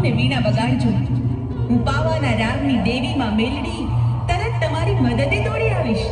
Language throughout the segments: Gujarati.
ને વીણા વગાડજો. હું પાવાના રાગની દેવી માં મેલડી તરત તમારી મદદે દોડી આવીશ.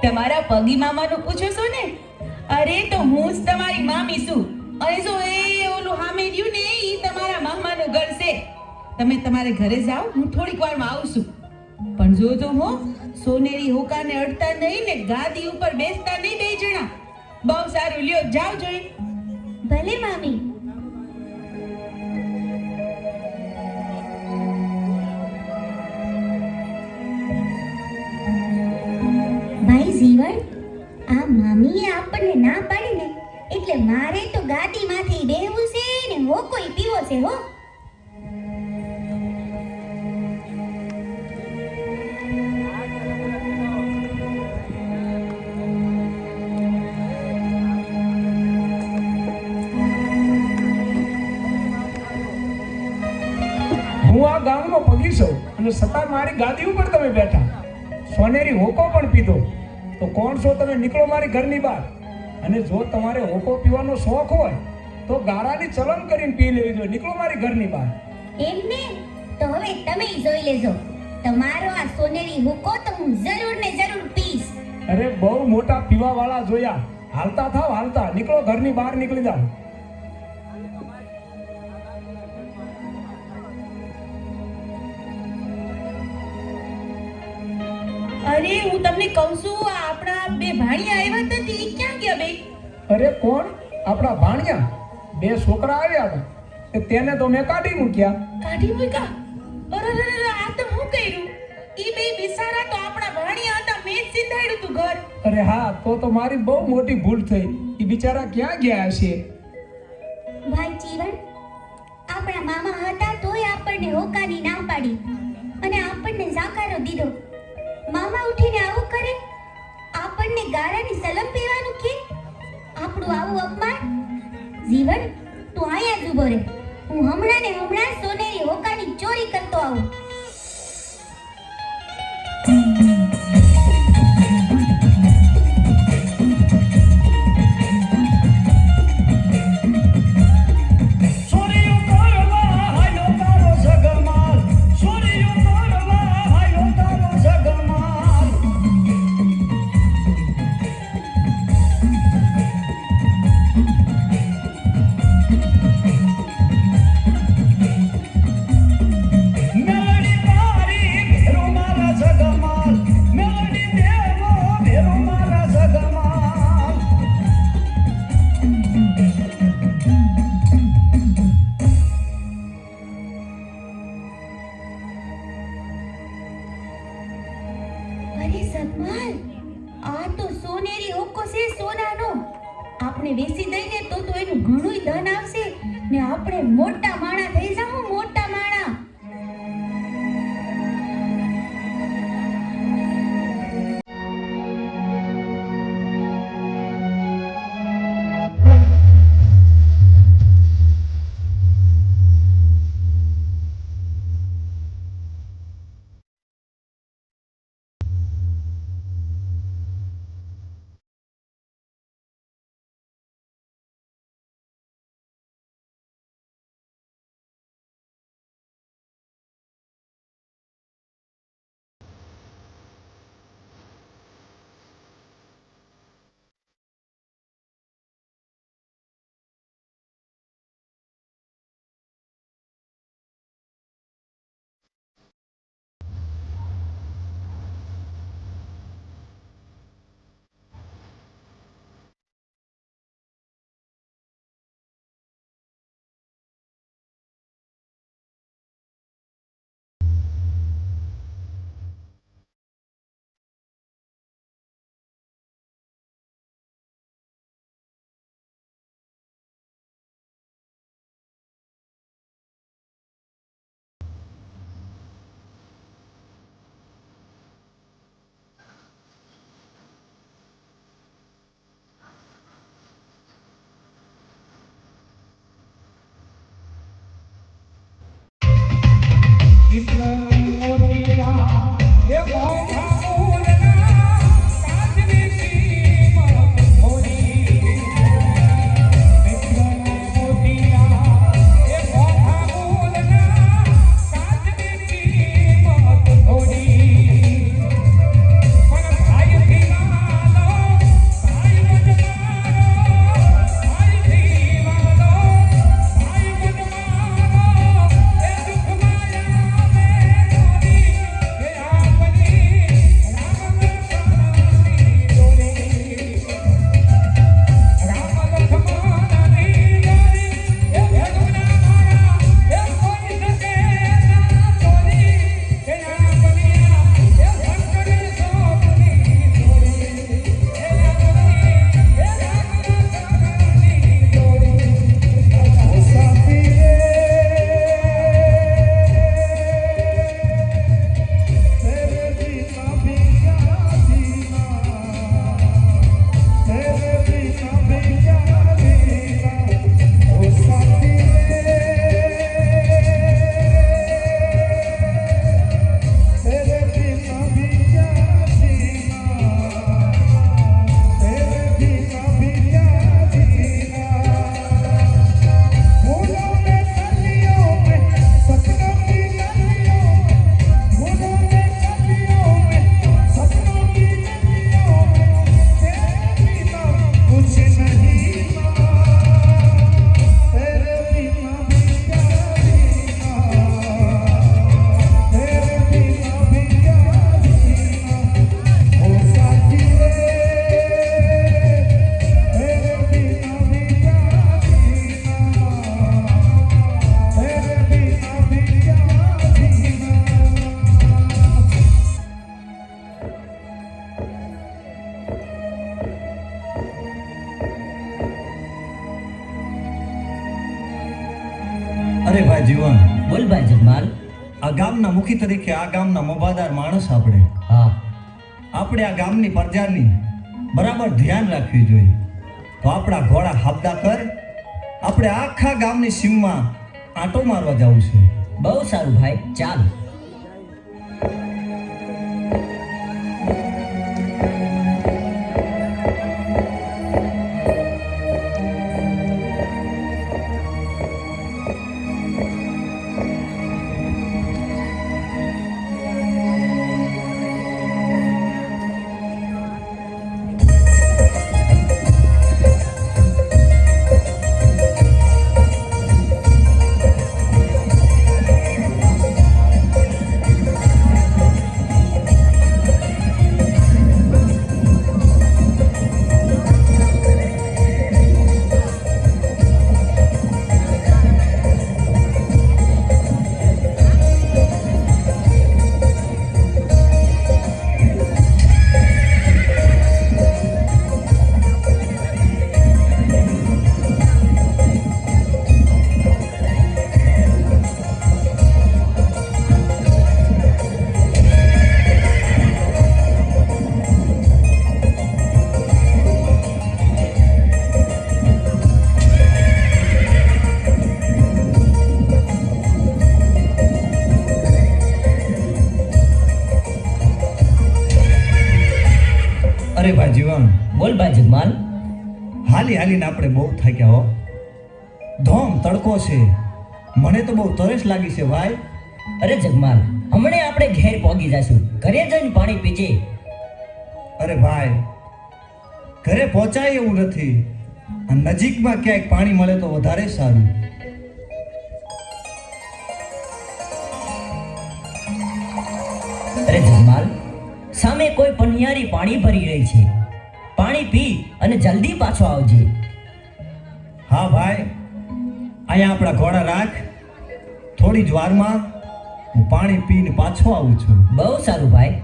તમારા પગી મામાનું પૂછો છો ને? અરે તો હું જ તમારી મામી છું. અને જો એ ઓલું સામે રહ્યું ને ઈ તમારા મામાનું ઘર છે. તમે તમારે ઘરે જાઓ, હું થોડીક વારમાં આવું છું. પણ જોજો હો, સોનેરી હોકાને અડતા નહીં ને ગાદી ઉપર બેસતા નહીં બે જણા. બહુ સારું, લ્યો જાઓ જોઈ. ભલે મામી. ભાઈ જીવન, આ મામીએ આપણને ના પાડી ને એટલે મારે તો ગાદીમાંથી બેહવું છે ને હોકોય પીવો છે હો. હું આ ગામનો પગી છું અને છતાં મારી ગાદી ઉપર તમે બેઠા, સોનેરી હોકો પણ પીધો. તો કોણ છો તમે? નીકળો મારી ઘરની બહાર. અને જો તમારે હોકો પીવાનો શોખ હોય તો ગારાની ચલણ કરીને પી લેવી જોઈએ. નીકળો મારી ઘરની બહાર. એમને તો હવે તમે જોઈ લેજો, તમારો આ સોનેરી હુકો તો હું જરૂર ને જરૂર પીશ. અરે બહુ મોટા પીવા વાળા જોયા. હાલતા થાવ, હાલતા. નીકળો, ઘરની બહાર નીકળી જાઓ. અરે હું તમને કહું છું, આ આપણા બે ભાણિયા આવ્યા હતા તે ઈ ક્યાં ગયા બે? અરે કોણ? આપણા ભાણિયા. બે છોકરા આવ્યા હતા, તેને તો મેં કાઢી મૂક્યા. કાઢી મૂક્યા? અરે આ તો હું કર્યું? ઈ બે બિચારા તો આપણા ભાણિયા હતા, મેં જ સિંધાડ્યું તું ઘર. અરે હા, તો મારી બહુ મોટી ભૂલ થઈ. એ બિચારા ક્યાં ગયા હશે? ભાઈ જીવન, આપણા મામા હતા તોય આપણને હોકાની ના પાડી અને આપણને જાકારો દીધો. મામા ઉઠીને આવું કરે, આપણને ગાળાની સલમ પીવાનું કે આપણું આવું અપમાન. જીવન, તું અહીંયા જ ઊભો રહે, હું હમણાં ને હમણાં સોનેરી હોકાની ચોરી કરતો આવું. અરે સતમાલ, આ તો સોનેરી હોકો છે, સોનાનો. આપણે વેચી દઈને તો એનું ઘણું ધન આવશે ને આપણે મોટા માણા થઈ જાઉં, મોટા માણા. અરે ભાઈ જીવન, બોલ ભાઈ જગમાલ. આ ગામના મુખી તરીકે આ ગામના મોભાદાર માણસ આપણે હા, આ ગામની પ્રજાની બરાબર ધ્યાન રાખવી જોઈએ. તો આપણા ઘોડા હાબદા કર, આપણે આખા ગામની સીમમાં આંટો મારવા જવું છે. બહુ સારું ભાઈ, ચાલ. અરે ભાઈ જીવન, બોલ ભાઈ જગમાલ. હાલીને આપણે બહુ થાક્યા હો. ધોમ તડકો છે, મને તો બહુ તરસ લાગી છે ભાઈ. અરે જગમાલ, હમણે આપણે ઘેર પહોંચી જશું. ઘરે જઈને પાણી પીજે. અરે ભાઈ, ઘરે પહોંચાય એવું નથી. આ નજીકમાં ક્યાંક પાણી મળે તો વધારે સારું. અરે જગમાલ, સામે કોઈ પનિયારી પાણી ભરી રહી છે. પાણી પી અને જલ્દી પાછો આવજે. હા ભાઈ, અહીંયા આપણા ઘોડા રાખ. થોડી જ વારમાં હું પાણી પીને પાછો આવું છું. બહુ સારું ભાઈ.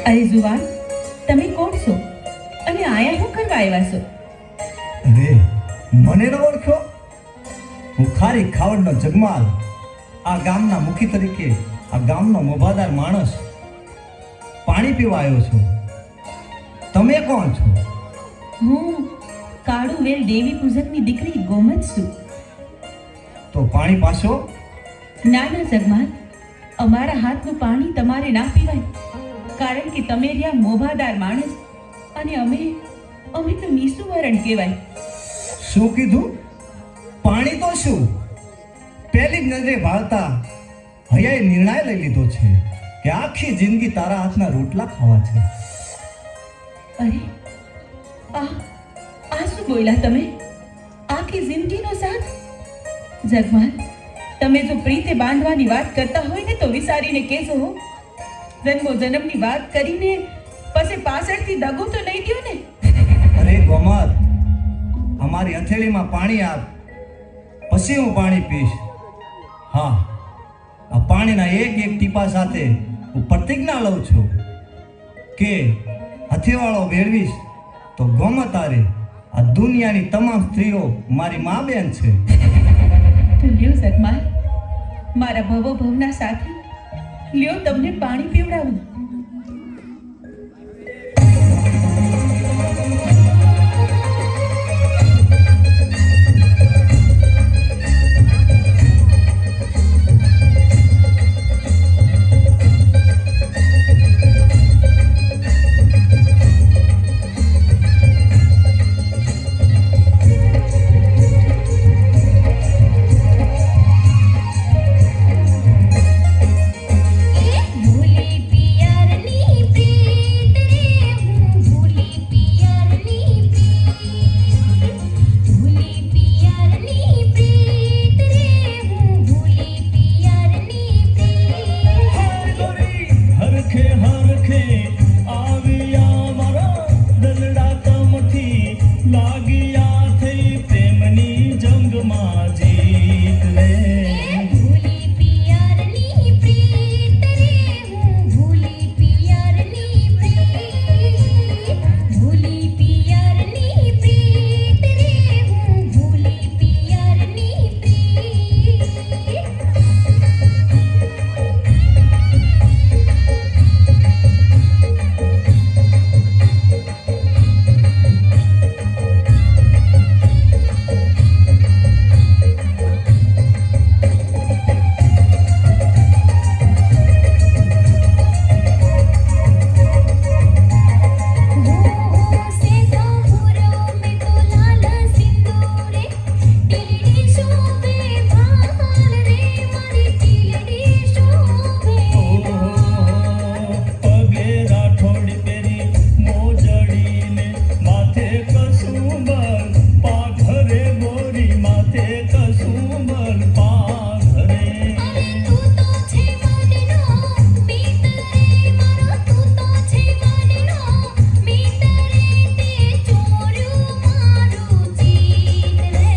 અરે જુવાન, તમે કોણ છો અને આયા શું કરવા આવ્યા છો? અરે મને ન ઓળખ્યો? હું ખારી ખાવડનો જગમાલ, આ ગામના મુખી તરીકે આ ગામનો મોભાદાર માણસ. પાણી પીવા આવ્યો છું. તમે કોણ છો? હું કાળુવેલ દેવી પૂજકની દીકરી ગોમત છું. તો પાણી પાછો? ના ના જગમાલ, અમારા હાથનું પાણી તમારે ના પીવાય, કારણ કે તમે રહ્યા મોભાદાર માણસ અને અમે તો નિસુવરણ કહેવાય. શું કીધું? પાણી તો શું? પહેલી જ નજરે ભાળતા હૈયાએ નિર્ણય લઈ લીધો છે કે આખી જિંદગી તારા હાથના રોટલા ખાવા છે. અરે આ શું બોલ્યા તમે? આખી જિંદગીનો સાથ? જગમાલ, તમે જો પ્રીતે બાંધવાની વાત કરતા હોય ને તો વિચારીને કહેજો હો. જન્મો જન્મની વાત કરીને પછી પાછળથી દગો તો નહીં દ્યો ને. અરે ગોમત, અમારી હથેળીમાં પાણી આપ, પછી હું પાણી પીશ. હા, આ પાણીના એક એક ટીપા સાથે હું પ્રતિજ્ઞા લઉં છું કે હથેવાળો વેળવીશ તો ગોમતારે આ દુનિયાની તમામ સ્ત્રીઓ મારી મા બેન છે. તો લ્યો જગમાલ, મારા ભવો ભવના સાથી, લ્યો તમને પાણી પીવડાવું. ભૂલી હરખે આવ્યા મારા દલડા તમથી લાગ્યા થઈ પ્રેમની જંગમાં જીત રે ભૂલી પિયરની પ્રીત રે હું ભૂલી પિયરની પ્રીત ભૂલી પિયરની પ્રીત રે હું ભૂલી પિયરની પ્રીત से तो पूरों में तो लाल सिंदूरे टीलड़ी शोभे भाल रे मारी टीलड़ी शोभे પગે રાઠોડી પેરી મોજડીને માથે કસુંબર પાઘરે ગોરી માથે કસુંબર પાઘરે અરે તું તો છે મનનો મીત રે મારો તું તો છે મનનો મીત રે તે ચોર્યું મારું જીત રે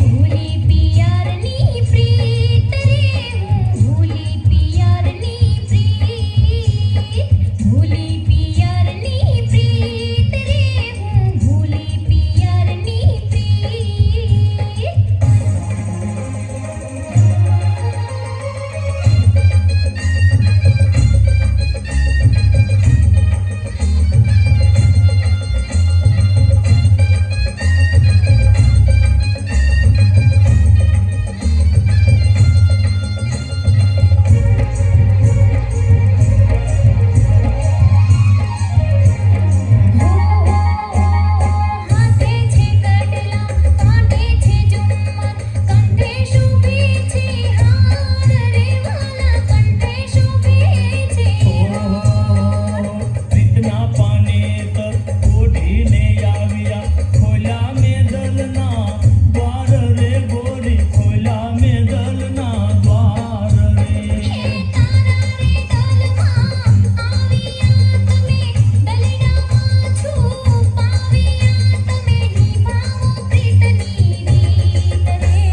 ભૂલી પિયરની પ્રીત રે હું ભૂલી પિયરની પ્રીત ભૂલી પિયરની પ્રીત રે હું ભૂલી પિયરની પ્રીત હાથે છે કડલા કાંઠે છે ઝુમ્મર કંઠે શોભે છે હાર રે વાલા કંઠે શોભે છે રીતના પાને તર ઓઢીને આવ્યા ખોલા મેદલના દ્વાર રે ગોરી ખોલા મેદલના દ્વાર રે તારા રે દલમાં આવ્યા તમે દલડામાં છો પાવ્યા તમે નિભાવો પ્રીતની રીત રે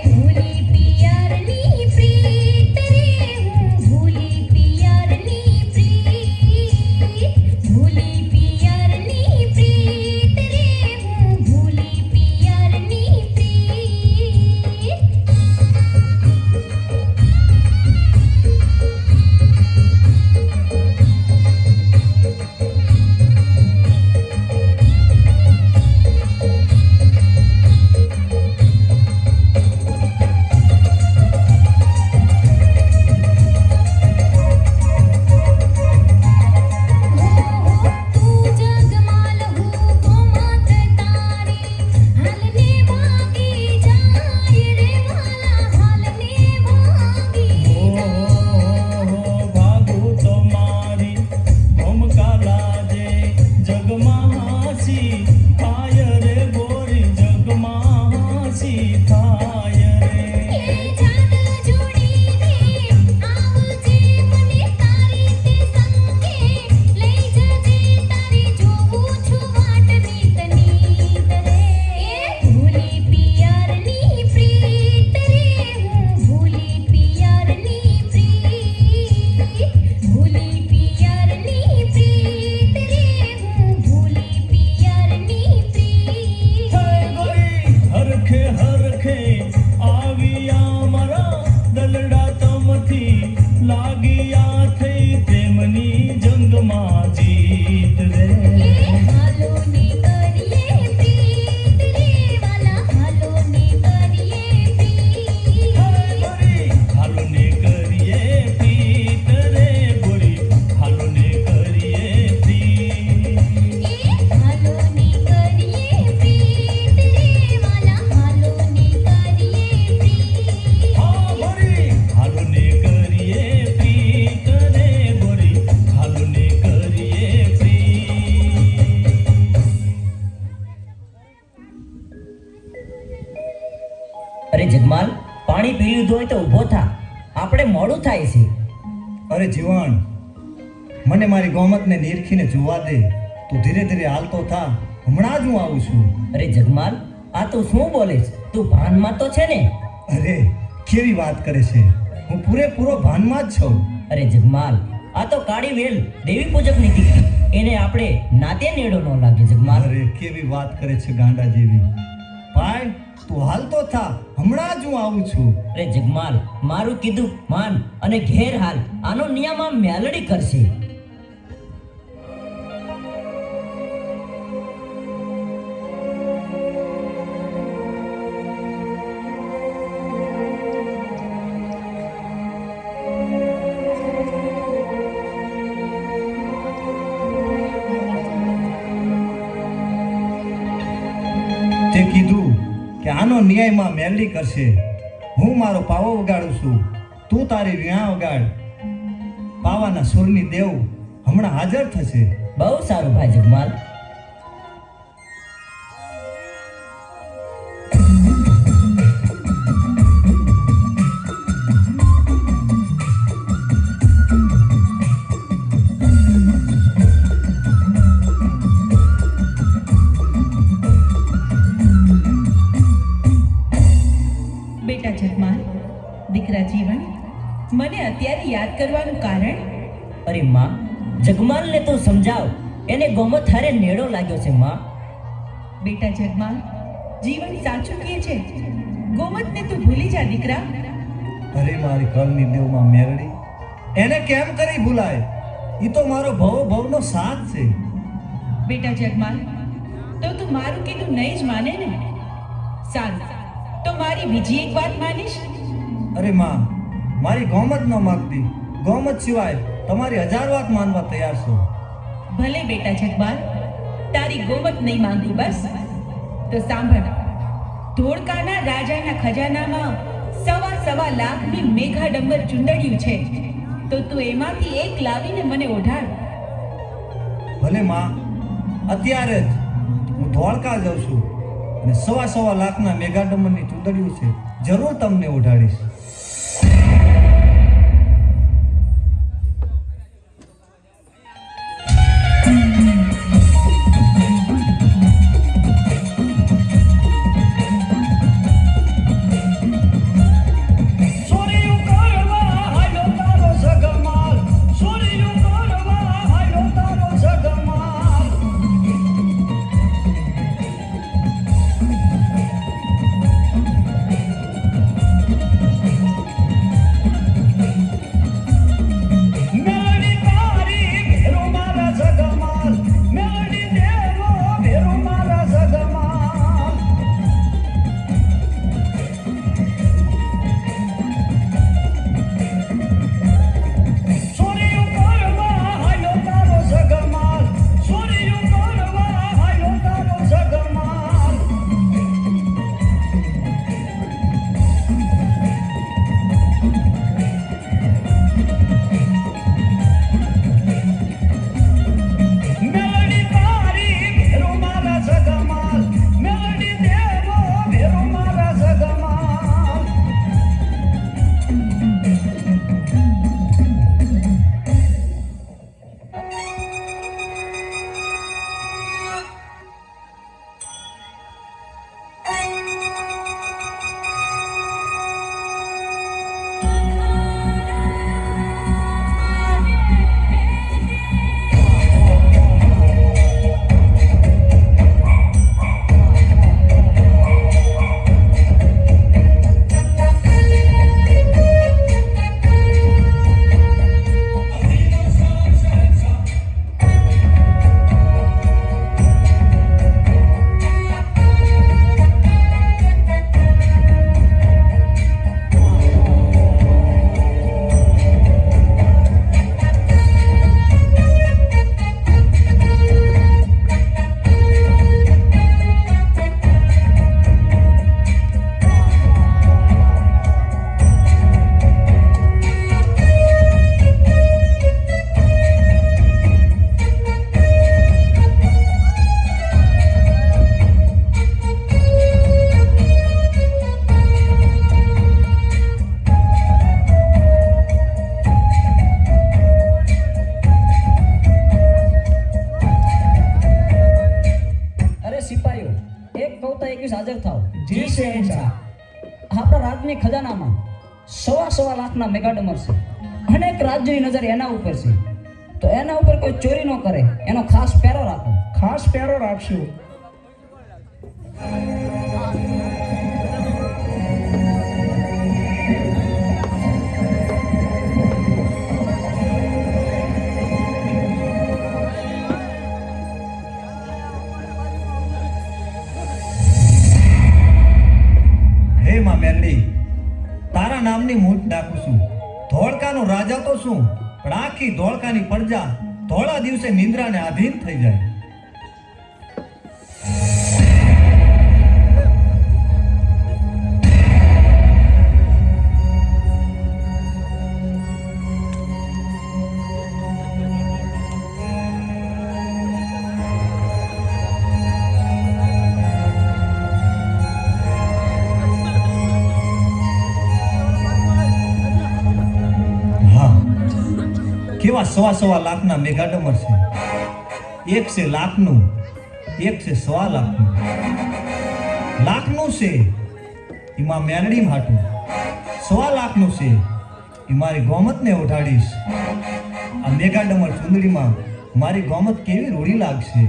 ભૂલી પિયરની પ્રીત રે હું ભૂલી પિયરની પ્રીત ભૂલી પિયરની પ્રીત રે હું ભૂલી પિયરની તું જગમાલ હું ગોમત તારી હાલને ભાગી જાય રે વાલા હાલને ભાગી ભાગુ તમારી ભમકા લાજે જગમાં હાસી થાય રે ગોરી જગમાં હાસી થાય રે જાદ જોડીને આવજે મને તારી તે સંગે લઈ જજે તારી જોઉં છું વાટ નીત નીત રે ભૂલી પિયરની પ્રીત રે હું ભૂલી પિયરની પ્રીત ભૂલી પિયરની પ્રીત રે હું ભૂલી પિયરની પ્રીત હે ગોરી હરખે હરખે આવ્યા મારા દલડા તમથી લાગ્યા થઈ પ્રેમની જંગમાં જીત રે હાલો ને કરીએ પ્રીત રે વાલા હાલો ને કરીએ પ્રીત ગોરી હાલો ને કરીએ પ્રીત રે ગોરી હાલો ને કરીએ પ્રીત હાલો ને કરીએ પ્રીત રે વાલા હાલો ને કરીએ પ્રીત હા ગોરી હાલો ને કરીએ પ્રીત રે ગોરી હાલો ને કરીએ પ્રીત અરે જગમાલ પાણી પી લીધું હોય તો ઊભો થા આપણે મોડું થાય છે અરે જીવન મને મારી ગોમતને નીરખીને જોવા દે. તું ધીરે ધીરે હાલતો થા, હમણાં જ હું આવું છું. અરે જગમાલ, આ તું શું બોલે છે? તું ભાનમાં તો છે ને? અરે કેવી વાત કરે છે, હું પૂરેપૂરો ભાનમાં જ છું. અરે જગમાલ, આ તો કાળી વેલ દેવી પૂજકની દીકરી, એને આપણે નાતે નેડો ન લાગે જગમાલ. અરે કેવી વાત કરે છે ગાંડા જેવી. ભાઈ તું હાલતો થા, હમણાં જ હું આવું છું. અરે જગમાલ, મારું કીધું માન અને ઘેર હાલ. આનો નિયમ આમ મેલડી કરશે. તે કીધું કે આનો ન્યાયમાં મેલડી કરશે. હું મારો પાવો વગાડું છું, તું તારી વીણા વગાડ. પાવાના સુરની દેવ હમણાં હાજર થશે. બહુ સારું ભાઈ જગમાલ. બેટા જગમાલ, દીકરા જીવન, મને અત્યારે યાદ કરવાનું કારણ? અરે માં, જગમાલને તું સમજાવ, એને ગોમત હારે નેડો લાગ્યો છે માં. બેટા જગમાલ, જીવન સાચું કહે છે. ગોમતને તું ભૂલી જા દીકરા. અરે મારી કળની દેવમાં મેરડી, એને કેમ કરી ભૂલાય? ઈ તો મારો ભવનો સાથ છે. બેટા જગમાલ, તો તું મારું કીધું નહીં જ માને ને? સારું, તો મારી બીજી એક વાત માનીશ? અરે માં, મારી ગોમત ન માગતી. ગોમત સિવાય તમારી 1000 વાત માનવા તૈયાર છું. ભલે બેટા જગમાલ, તારી ગોમત નહીં માંગતી બસ. તો સાંભળ, ધોળકાના રાજાના ખજાનામાં સવા લાખની મેઘાડંબર ચુંદડિયું છે. તો તું એમાંથી એક લાવીને મને ઓઢાડ. ભલે માં, અત્યારે જ હું ધોળકા જાઉં છું અને સવા લાખના મેઘાડંબરની ચૂંદડીઓ છે, જરૂર તમને ઓઢાડીશ. ચોવીસ હાજર થાવ. જી શહેનશાહ. આપણા રાજની ખજાનામાં 1.25 લાખના મેગાડમર છે. અનેક રાજ્યોની નજર એના ઉપર છે. તો એના ઉપર કોઈ ચોરી ન કરે એનો ખાસ પહેરો રાખો. ખાસ પહેરો રાખશું. હે માં મેરડી, તારા નામની મૂઠ નાખું છું. ધોળકાનો રાજા તો શું, પણ આખી ધોળકાની પ્રજા ધોળા દિવસે નિંદ્રાને આધીન થઈ જાય. કેવા 1.25 લાખના મેગાડમર છે. એક છે લાખનું, એક છે 1.25 લાખનું. લાખનું છે એમાં મેરડી માટું, 1.25 લાખનું છે એ મારી ગોમતને ઓઢાડીશ. આ મેગાડમર ચુંદડીમાં મારી ગોમત કેવી રૂડી લાગશે.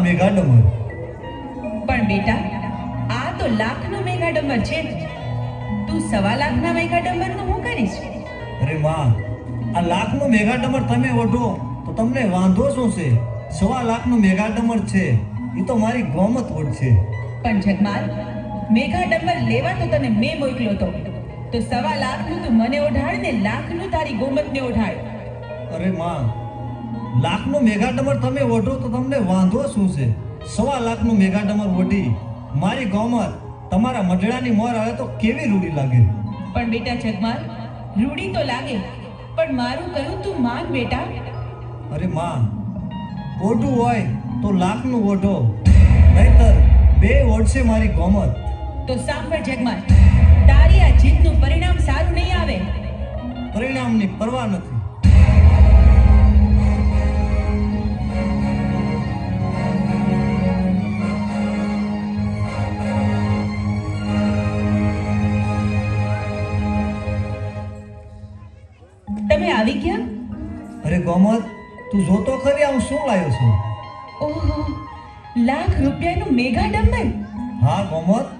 મેગાડમર. પણ બેટા આ તો લાખનો મેગાડમર છે. તું 1.25 લાખના મેગાડમરનું શું કરીશ? અરે માં, આ લાખનો મેગાડમર તમે ઓઢો તો તમને વાંધો શું છે? 1.25 લાખનું મેગાડમર છે એ તો મારી ગોમત ઓઢશે. પણ જગમાલ, મેગાડમર લેવા તો તને મેં મોકલ્યો તો 1.25 લાખનું તું મને ઓઢાડ ને લાખનું તારી ગોમતને ઓઢાડ. અરે માં, લાખનું મેગાડમર તમે ઓઢો તો તમને વાંધો શું છે? 1.25 લાખનું મેગાડમર ઓઢી મારી ગોમત તમારા મઢડાની મોર આવે તો કેવી રૂડી લાગે. પણ બેટા જગમાલ, રૂડી તો લાગે, પણ મારું કહ્યું તું માન બેટા. અરે માં, ઓઢું હોય તો લાખનું ઓઢો, નહીતર બે ઓઢશે મારી ગોમત. તો સાંભળ જગમાલ, તારી આ જીતનું પરિણામ સારું નહીં આવે. પરિણામની પરવા નથી. તમે આવી ગયા? અરે ગોમત, તું જોતો ખરી હું શું લાવ્યો છું? ઓહો, લાખ રૂપિયાનું મેગાડમર. હા ગોમત,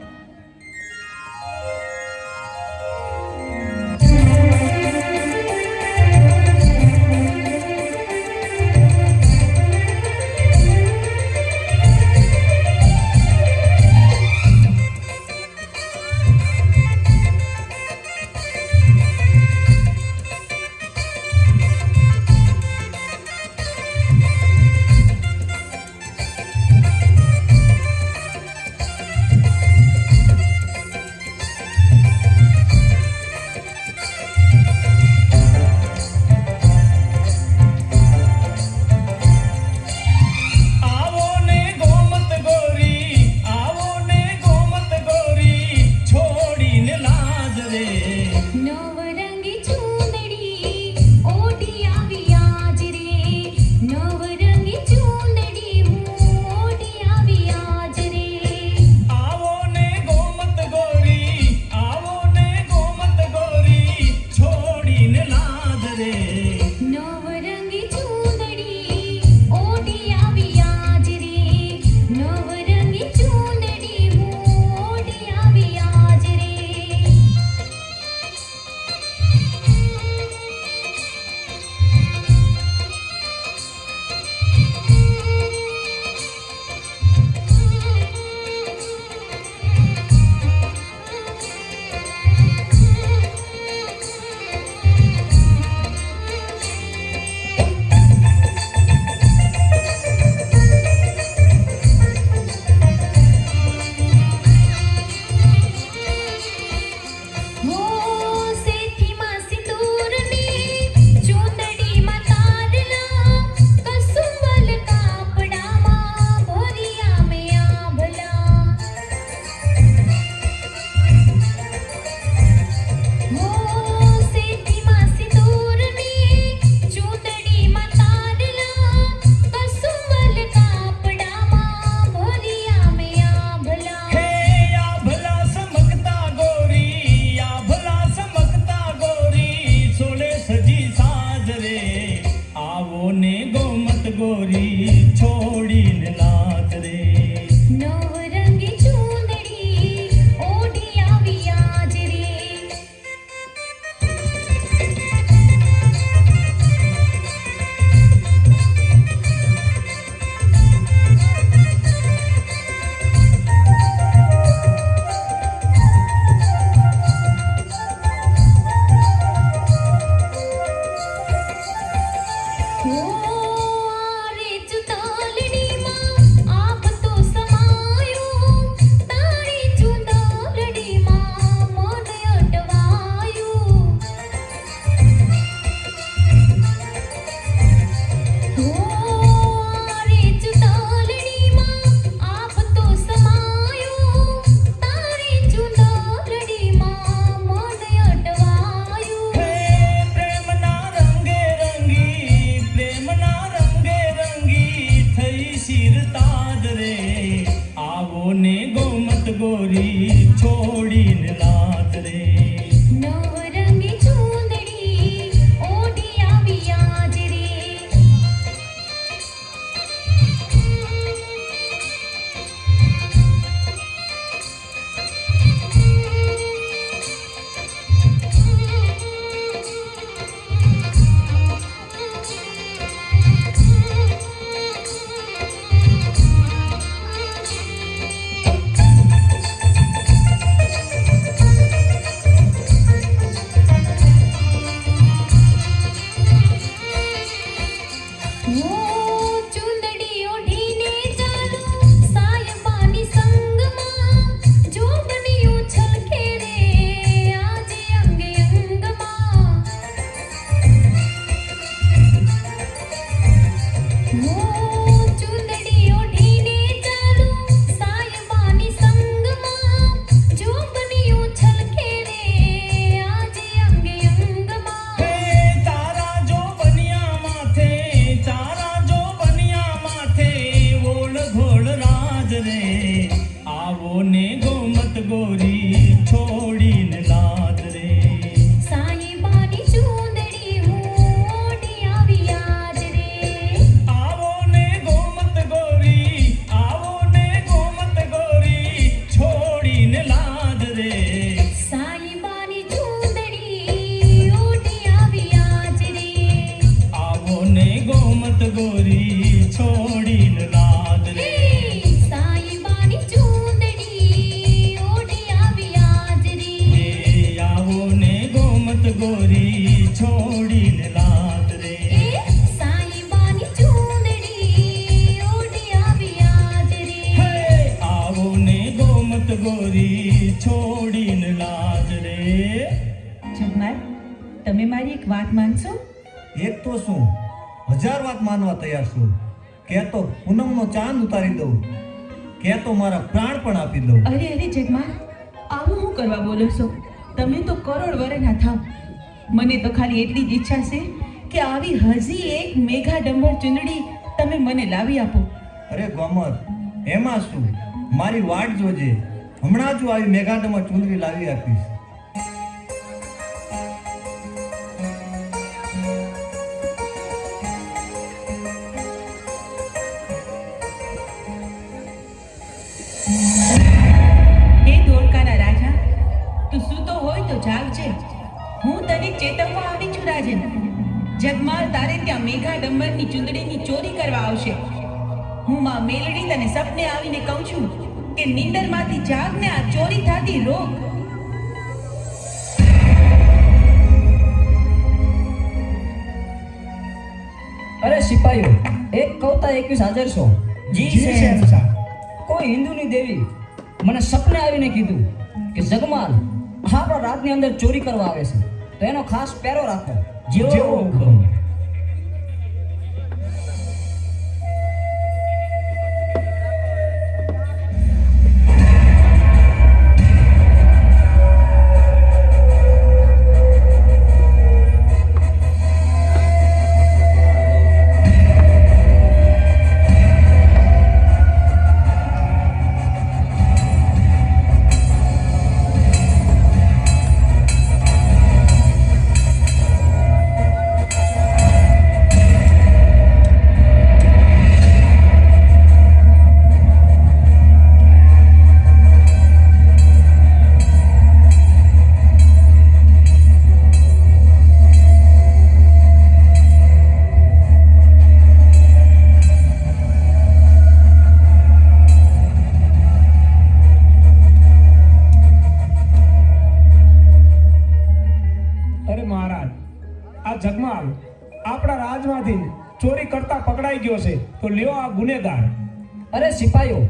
તમે મારી એક વાત માનશો? એક તો શું 1000 વાત માનવા તૈયાર છું. કે તો પૂનમનો ચાંદ ઉતારી દઉં, કે તો મારા પ્રાણ પણ આપી દઉં. અરે અરે જગમાલ, આવું શું કરવા બોલો છો? તમે તો કરોડ વરના થાવ. મને તો ખાલી એટલી જ ઈચ્છા છે કે આવી હજી એક મેઘા ડંબર ચૂંદડી તમે મને લાવી આપો. અરે ગોમત, એમાં શું, મારી વાટ જોજે. હમણાં જ આવી મેઘાડમાં ચૂંદડી લાવી આપીશ. હે ધોળકાના રાજા, તું સૂતો હોય તો જાગજે. હું તને ચેતવવા આવી છું રાજન. જગમાલ તારે ત્યાં મેઘા ડંબરની ચૂંદડીની ચોરી કરવા આવશે. હું માં મેલડી તને સપને આવીને કહું છું કે નીંદરમાંથી જાગને આ ચોરી થતી રોક. અરે સિપાહીઓ, એક કવતા 21 હાજર છો. જી જી શહેનશાહ. શહેનશાહ. કોઈ હિન્દુની દેવી મને સપને આવીને કીધું કે જગમાલ આપણા રાજની અંદર ચોરી કરવા આવે છે, તો એનો ખાસ પહેરો રાખો. જેવો હુકમ. અરે મહારાજ, આ જગમાલ આપણા રાજમાંથી ચોરી કરતા પકડાઈ ગયો છે, તો લ્યો આ ગુનેગાર. અરે સિપાહીઓ,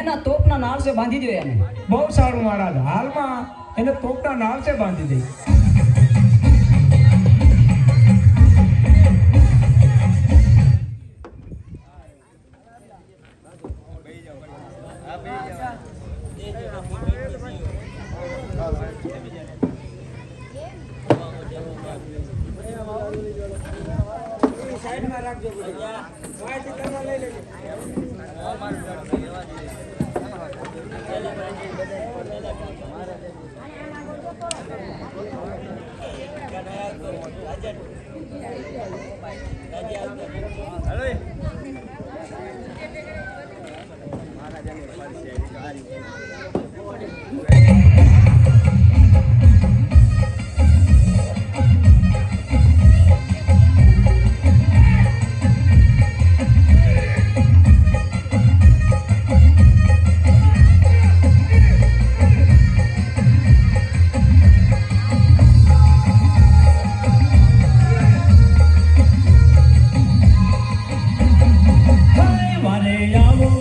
એના તોપના નાળસે બાંધી દો એને. બહુ સારું મહારાજ, હાલમાં એને તોપના નાળસે બાંધી દઈ.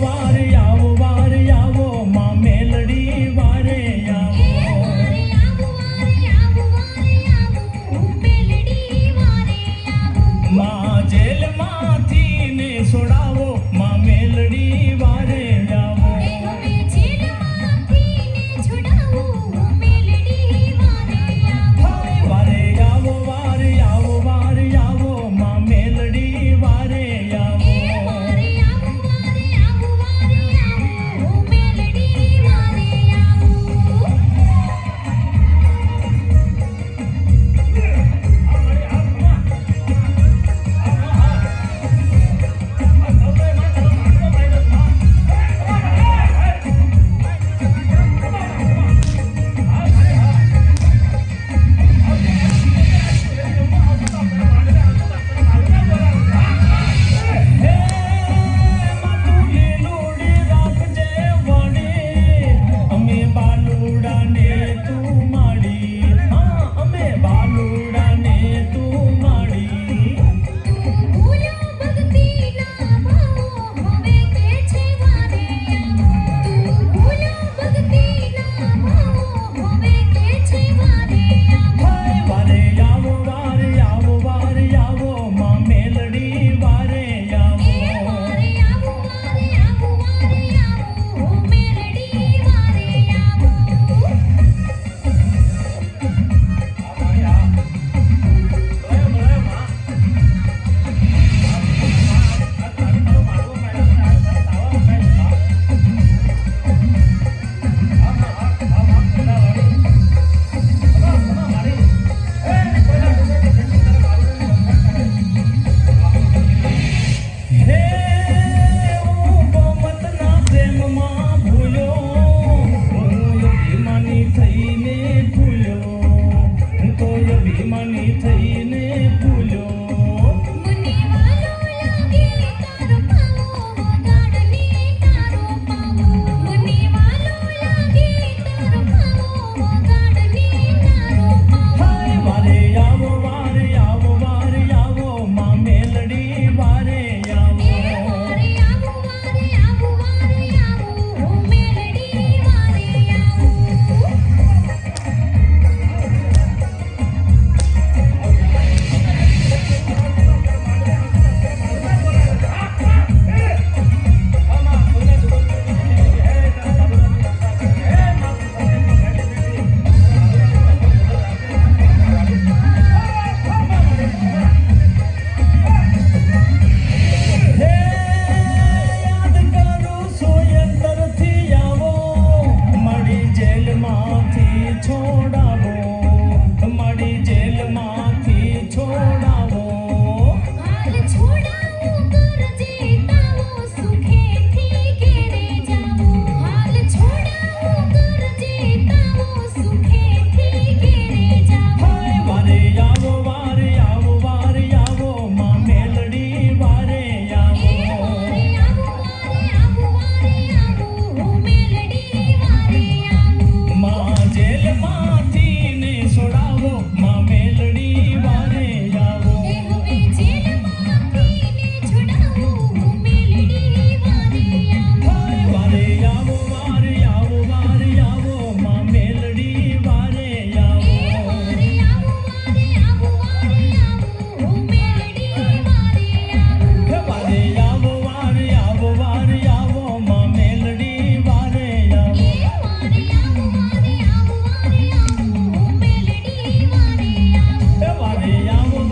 વારે આવો માં મેલડી જઈને ભૂલ્યો મને વાલો લાગે તારો પાવો ગાડલી તારો પાવો મને વાલો લાગે તારો પાવો ગાડલી તારો પાવો હાય વારે આવો માં મેલડી વારે આવો વારે આવો મેલડી વારે આવો હે યાદ કરું સોયંદરથી આવો મારી જેલમાંથી છોડાવો મારી જેલમાંથી છોડાવો હાલ છોડાવો કરજે તાવો સુખેથી ઘેરે જાવો હાલ છોડાવો કરજે તાવો સુખેથી ઘેરે જાવો હાય વારે આવો માં મેલડી વારે આવો વારે આવો મેલડી વારે આવો માં જેલમાંથી ને છોડાવો માં મેલડી વારે આવો એ હવે જેલમાંથી ને છોડાવો મેલડી વારે આવો હાય વારે આવો માં મેલડી વારે આવો વારે આવો મેલડી વારે આવો વારે આવો માં મેલડી વારે આવો વારે આવો મેલડી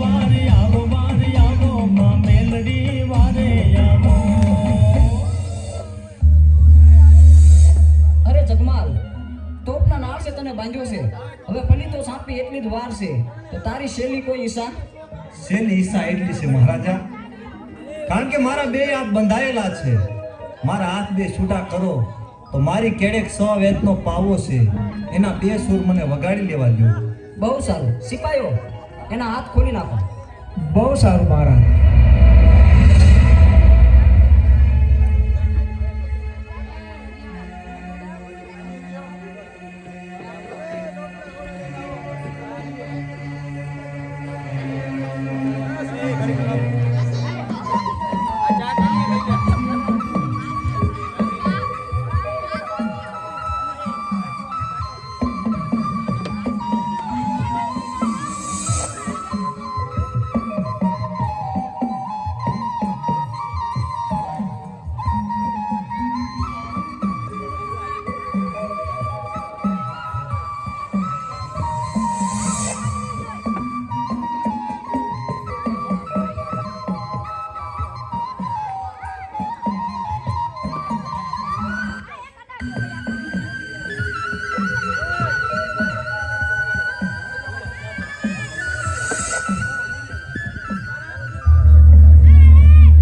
વારે આવો વારે આવો માં મેલડી વારે આવો અરે જગમાલ તોપના નાળ છે તને બાંધ્યો છે હવે પલી તો સાપી એટલી જ વાર છે તો તારી શૈલી કોઈ ઈશા શેની ઈચ્છા એટલી છે મહારાજા કારણ કે મારા બે હાથ બંધાયેલા છે મારા હાથ બે છૂટા કરો તો મારી કેડેક 100 વેતનો પાવો છે એના બે સૂર મને વગાડી લેવા દો બહુ સારું સિપાઈઓ એના હાથ ખોલી નાખો બહુ સારું મહારાજ.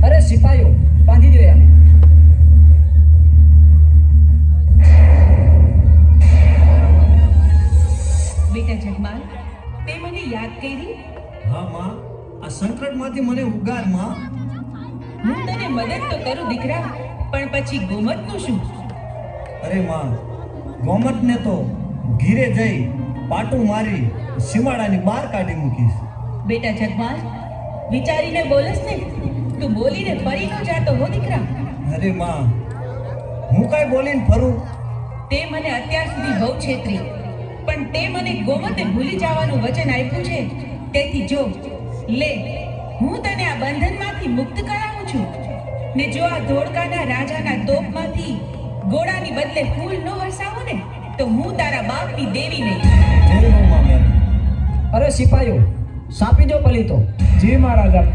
અરે સિપાઈઓ બાંધી દો એને બેટા જગમાલ તે મને યાદ કરી હા માં આ સંકટમાંથી મને ઉગાર માં હું તને મદદ તો કરું દીકરા પણ પછી ગોમતનું શું અરે માં ગોમતને તો ઘીરે જઈ પાટું મારી સીમાડાની બહાર કાઢી મૂકીશ બેટા જગમાલ વિચારીને બોલસ ને તું બોલીને ફરી ન જાતો હો દીકરા અરે માં હું કાંઈ બોલીને ફરું તે મને અત્યાર સુધી બહુ છેતરી પણ તે મને ગોમતે ભૂલી જવાનું વચન આપ્યું છે તેથી જો લે હું તને આ બંધનમાંથી મુક્ત કરાવું છું ને જો આ ધોળકાના રાજાના તોપમાંથી ગોળાની બદલે ફૂલ ન વરસાવું ને તો હું તારા બાપની દેવી નહીં જય હો માં મેરી. અરે સિપાઈઓ સાપી દો પલી તો જી મહારાજા.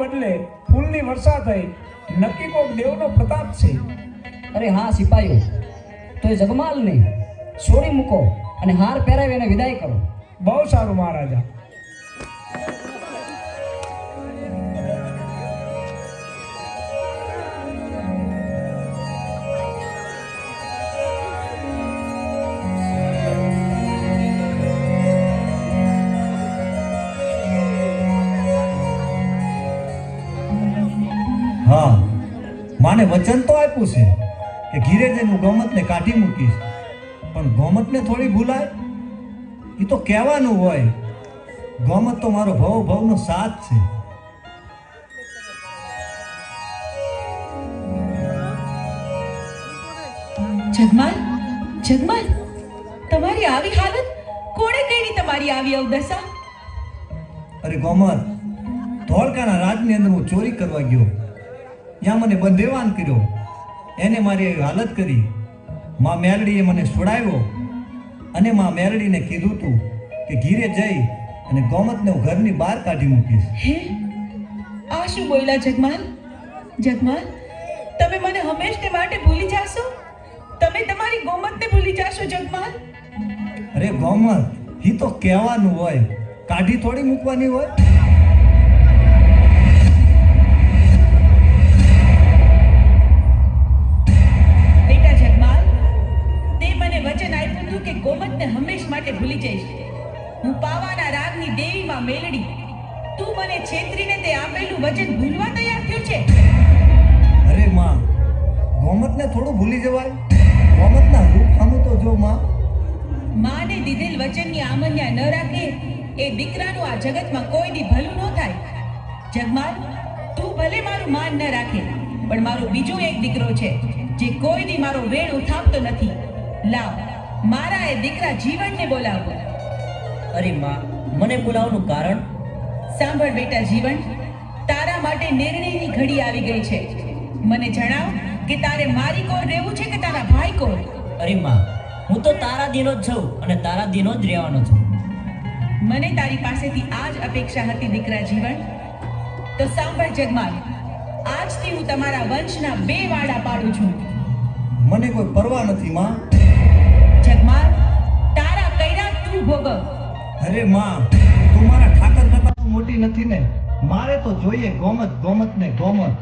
બદલે ફૂલની વર્ષા થઈ, નક્કી કોક દેવનો પ્રતાપ છે. અરે હા સિપાહીઓ, તો એ જગમાલને છોડી મૂકો અને હાર પહેરાવી એને વિદાય કરો. બહુ સારું મહારાજા. હા, માને વચન તો આપ્યું છે કે ઘીરે જઈને હું ગોમતને કાઢી મૂકીશ, પણ ગોમતને થોડી ભૂલાય? એ તો કહેવાનું હોય. ગોમત તો મારો ભવનો સાથ છે. જગમાલ, જગમાલ, તમારી આવી હાલત કોણે કરી? તમારી આવી અવદશા? અરે ગોમત, ધોળકાના રાજની અંદર હું ચોરી કરવા ગયો, ત્યાં મને બંધેવાન કર્યો, એને મારી એવી હાલત કરી. માં મેરડીએ મને છોડાવ્યો અને માં મેરડીને કીધું તું કે ઘીરે જઈ અને ગોમતને હું ઘરની બહાર કાઢી મૂકીશ. હે, આ શું બોલ્યા જગમાલ? જગમાલ, તમે મને હંમેશને માટે ભૂલી જાશો? તમે તમારી ગોમતને ભૂલી જાશો જગમાલ? અરે ગોમત, એ તો કહેવાનું હોય, કાઢી થોડી મૂકવાની હોય. બેટા જગમાલ, તે મને વચન આપ્યું હતું કે ગોમતને હંમેશ માટે ભૂલી જઈશ. હું પાવાના રાગની દેવીમાં મેલડી. તું મને છેતરીને તે આપેલું વચન ભૂલવા તૈયાર થયો છે? અરે માં, ગોમતને થોડું ભૂલી જવાય? ગોમતના રૂપ સામું તો જો માં. માને દીધેલ વચનની આમન્યા ન રાખે એ દીકરાનું આ જગતમાં કોઈ દી ભલું ન થાય. જગમાલ, તું ભલે મારું માન ન રાખે, પણ મારો બીજો એક દીકરો છે જે કોઈ દી મારો વેણ ઉઠાવતો નથી. લાવ, મારા એ દીકરા જીવનને બોલાવો. અરે માં, મને બોલાવવાનું કારણ? સાંભળ બેટા જીવન, તારા માટે નિર્ણયની ઘડી આવી ગઈ છે. મને જણાવ કે તારે મારી કોર રહેવું છે કે તારા ભાઈ કોર? અરે માં, હું તો તારા દિનો જ છું અને તારા દિનો જ રહેવાનો છું. મને તારી પાસેથી આ જ અપેક્ષા હતી દીકરા જીવન. તો સાંભળ જગમાલ, આજથી હું તમારા વંશના 2 વાડા પાડું છું. મને કોઈ પરવા નથી માં. જગમાલ, તારા કૈરા તું ભોગવ. અરે માં, તું મારા ઠાકર કરતા મોટી નથી ને. મારે તો જોઈએ ગોમત, ગોમત ને ગોમત.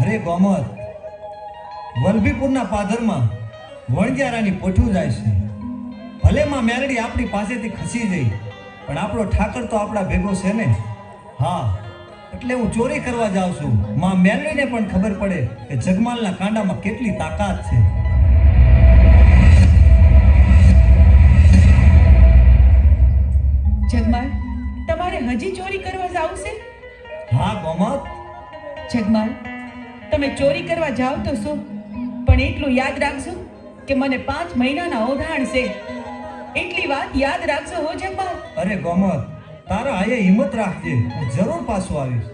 અરે ગોમત, વલભીપુરના પાદરમાં વણજારાની પોઠું જાય છે. ભલે માં મેરડી આપણી પાસેથી ખસી જઈ, પણ આપણો ઠાકર તો આપણા ભેગો છે ને. હા, એટલે હું ચોરી કરવા જાઉં છું. માં મેરડીને પણ ખબર પડે કે જગમાલના કાંડામાં કેટલી તાકાત છે. જગમાલ, તમારે હજી ચોરી કરવા જાવું છે? હા ગોમત, જગમાલ, તમે ચોરી કરવા જાઓ તો શું, પણ એટલું યાદ રાખજો કે મને 5 મહિનાના ઓધાણ છે. એટલી વાત યાદ રાખજો હો જગમાલ. અરે ગોમત, તારા આયે હિંમત રાખજે, હું જરૂર પાછો આવીશ.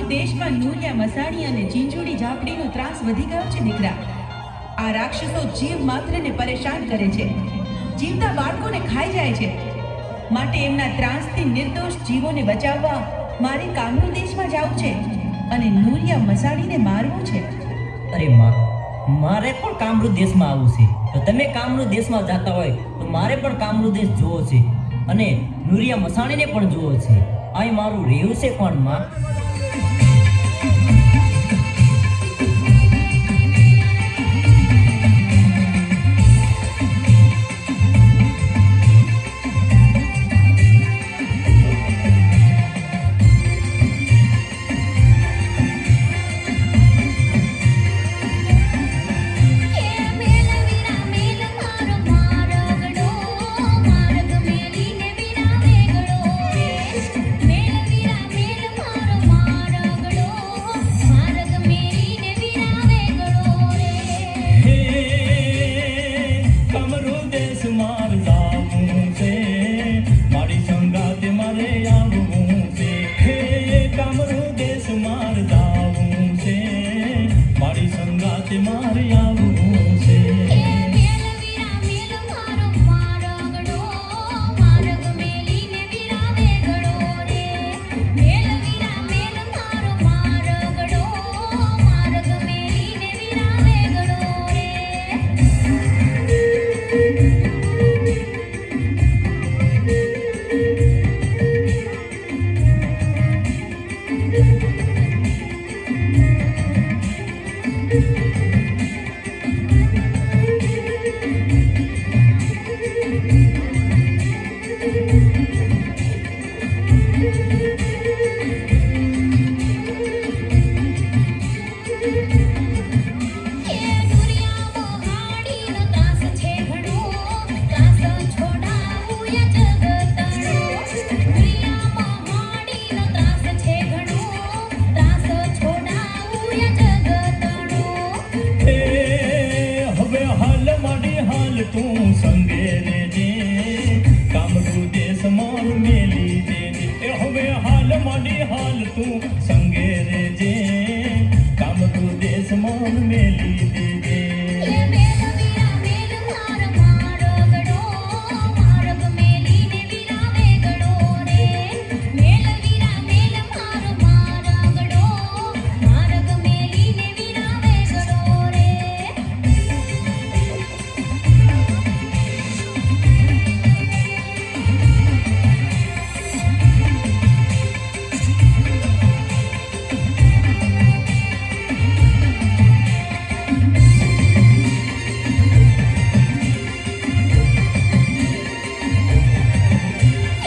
દેશમાં નુરિયા મસાણી અને ચીંચુડી ઝાપડીનો ત્રાસ વધી ગયો છે દીકરા. આ રાક્ષસો જીવ માત્રને પરેશાન કરે છે, જીવતા બાળકોને ખાઈ જાય છે. માટે એમના ત્રાસથી નિર્દોષ જીવોને બચાવવા મારે કામરૂ દેશમાં જવું છે અને નુરિયા મસાણીને મારવું છે. અરે માં, મારે પણ કામરૂ દેશમાં આવવું છે. તો તમે કામરૂ દેશમાં જતા હોય તો મારે પણ કામરૂ દેશ જોવો છે અને નુરિયા મસાણીને પણ જોવો છે. અહીં મારું રહેવું છે કોણ માં? મેલ મારો મારગડો માર્ગ મેલીને વિના વેગડો માડી હાલ તું સંગે રેજે કામરૂ દેશમાં મેલી દેજે એ મેલવીરા મેલ માર મારગડો મારગ મેલીને વિરાવે ગડો રે મેલવીરા મેલ માર મારગડો મારગ મેલીને વિરાવે ગડો રે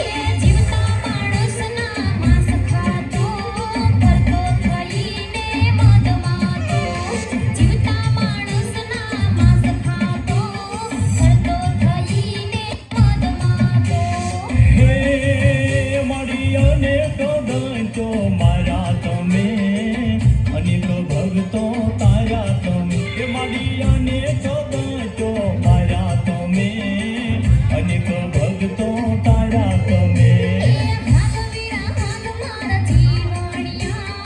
એ જીવતા માણસના માંસ ખાતો કરતો થઈને મદમાતો જીવતા માણસના માંસ ખાતો કરતો થઈને મદમાતો હે માડી અનેક દંતો મારા તમે અનેક ભક્તો તારા તમે હે માડી અનેક દંતો મારા તમે અનેક ભક્તો તારા તમે ભાગવીરા ભાગ મારા જીવણિયા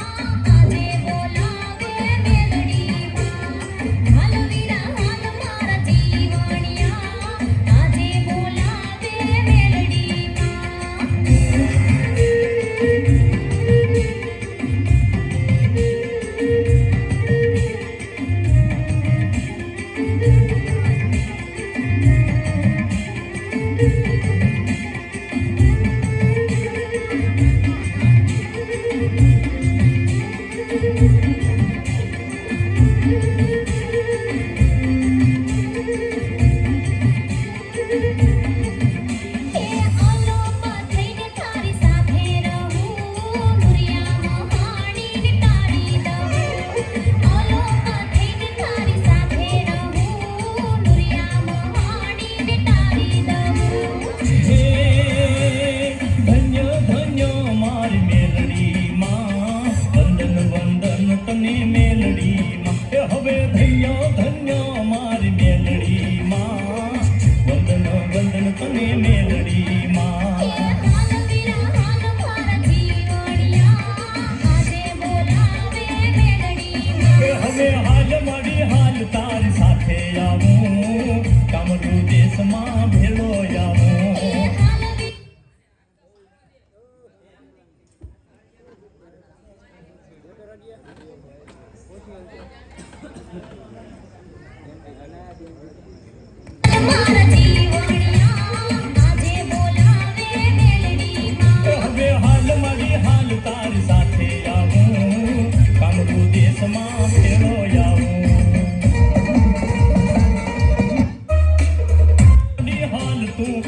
આજે બોલાવે મેલડીમાં ભાગવીરા ભાગ મારા જીવણિયા આજે બોલાવે મેલડીમાં એ અલોપ થઈને તારી સાથે રહું નુરિયા મહાણીને તારી દઉં અલોપ થઈને તારી સાથે રહું નુરિયા મહાણીને તારી દઉં હે ધન્ય ધન્ય મારી મેલડીમાં વંદન વંદન તને મેલડીમાં હે હવે ધન્ય ધન્ય મારી મેલડીમાં વંદન વંદન તને મેલડીમાં એ હાલવીરા હાલ મારા જીવણિયા આજે બોલાવે મેલડીમાં કે હવે હાલ મારી હાલ તારી સાથે આવું કામરૂ દેશમાં ભેળો આવું એ હાલવી મારા જીવણિયા આજે બોલાવે મેલડીમાં હવે હાલ મારી હાલ તારી સાથે આવું કામરૂ દેશમાં ભેળો આવું હાલ તું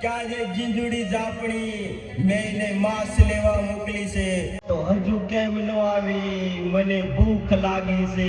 ક્યાં જે જીંજુડી જાપણી મેં એને માસ લેવા મોકલી છે તો હજુ કેમ ન આવી મને ભૂખ લાગી છે